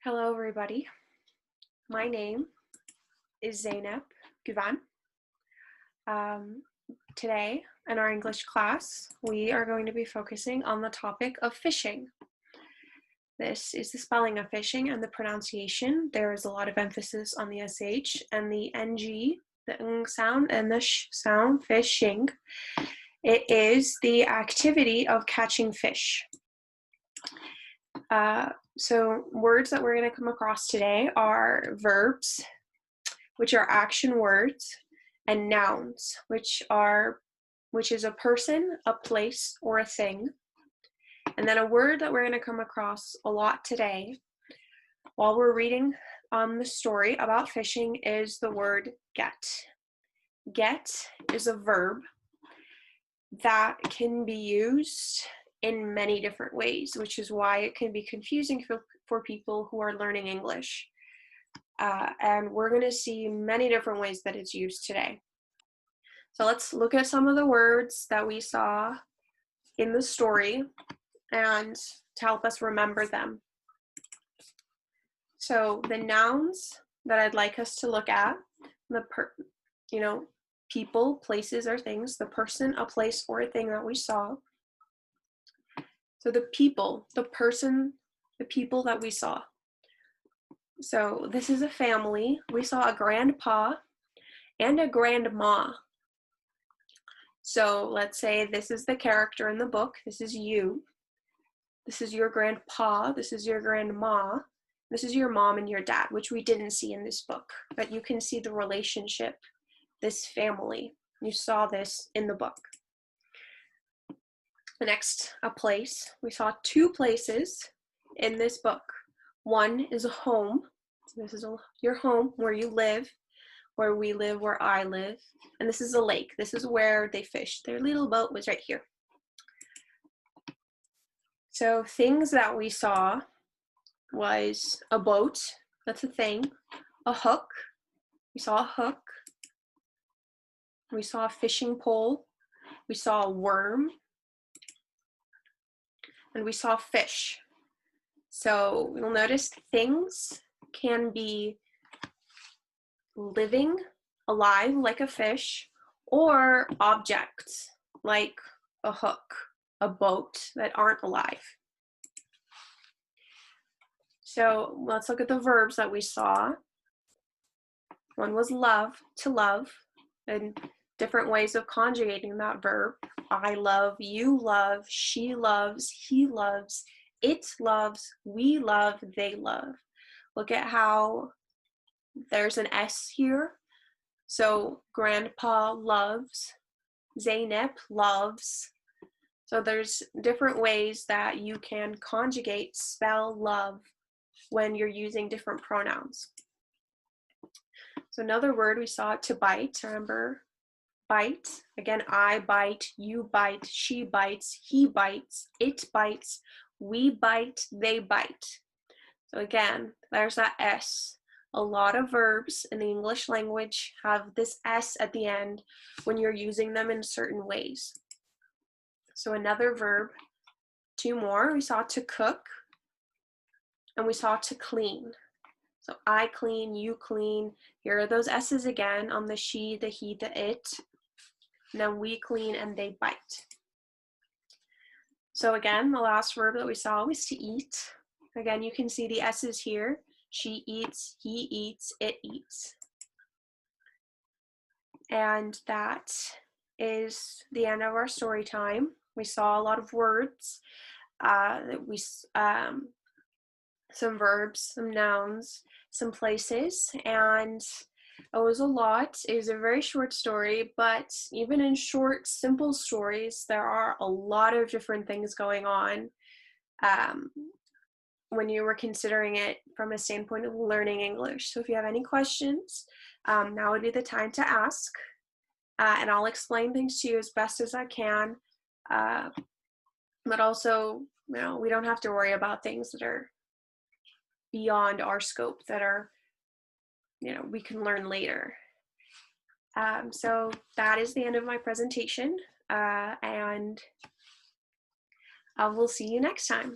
Hello, everybody. My name is Zeynep Guven. Today, in our English class, we are going to be focusing on the topic of fishing. This is the spelling of fishing and the pronunciation. There is a lot of emphasis on the SH and the NG, the ng sound and the sh sound, fishing. It is the activity of catching fish. So words that we're going to come across today are verbs, which are action words, and nouns, which is a person, a place, or a thing. And then a word that we're going to come across a lot today while we're reading the story about fishing is the word get. Get is a verb that can be used in many different ways, which is why it can be confusing for people who are learning English. And we're going to see many different ways that it's used today. So let's look at some of the words that we saw in the story and to help us remember them. So the nouns that I'd like us to look at, people, places, or things, the person, a place, or a thing that we saw. So the people, the person, the people that we saw. So this is a family. We saw a grandpa and a grandma. So let's say this is the character in the book. This is you. This is your grandpa. This is your grandma. This is your mom and your dad, which we didn't see in this book. But you can see the relationship, this family. You saw this in the book. Next, a place. We saw two places in this book. One is a home. So this is your home, where you live, where we live, where I live. And this is a lake. This is where they fish. Their little boat was right here. So things that we saw was a boat. That's a thing. A hook. We saw a hook. We saw a fishing pole. We saw a worm. And we saw fish. So you'll notice things can be living, alive, like a fish, or objects, like a hook, a boat, that aren't alive. So let's look at the verbs that we saw. One was love, to love, and different ways of conjugating that verb. I love, you love, she loves, he loves, it loves, we love, they love. Look at how there's an S here. So grandpa loves, Zeynep loves. So there's different ways that you can conjugate, spell love when you're using different pronouns. So another word we saw, to bite. Remember, bite. Again, I bite, you bite, she bites, he bites, it bites, we bite, they bite. So again, there's that S. A lot of verbs in the English language have this S at the end when you're using them in certain ways. So another verb, two more. We saw to cook, and we saw to clean. So I clean, you clean. Here are those S's again on the she, the he, the it. And then we clean and they bite. So again, the last verb that we saw was to eat. Again, you can see the S's here. She eats, he eats, it eats. And that is the end of our story time. We saw a lot of words. Some verbs, some nouns, some places, and it was a lot. It was a very short story, but even in short, simple stories, there are a lot of different things going on when you were considering it from a standpoint of learning English. So if you have any questions, now would be the time to ask, and I'll explain things to you as best as I can, but also, we don't have to worry about things that are beyond our scope, that are, we can learn later. So that is the end of my presentation, and I will see you next time.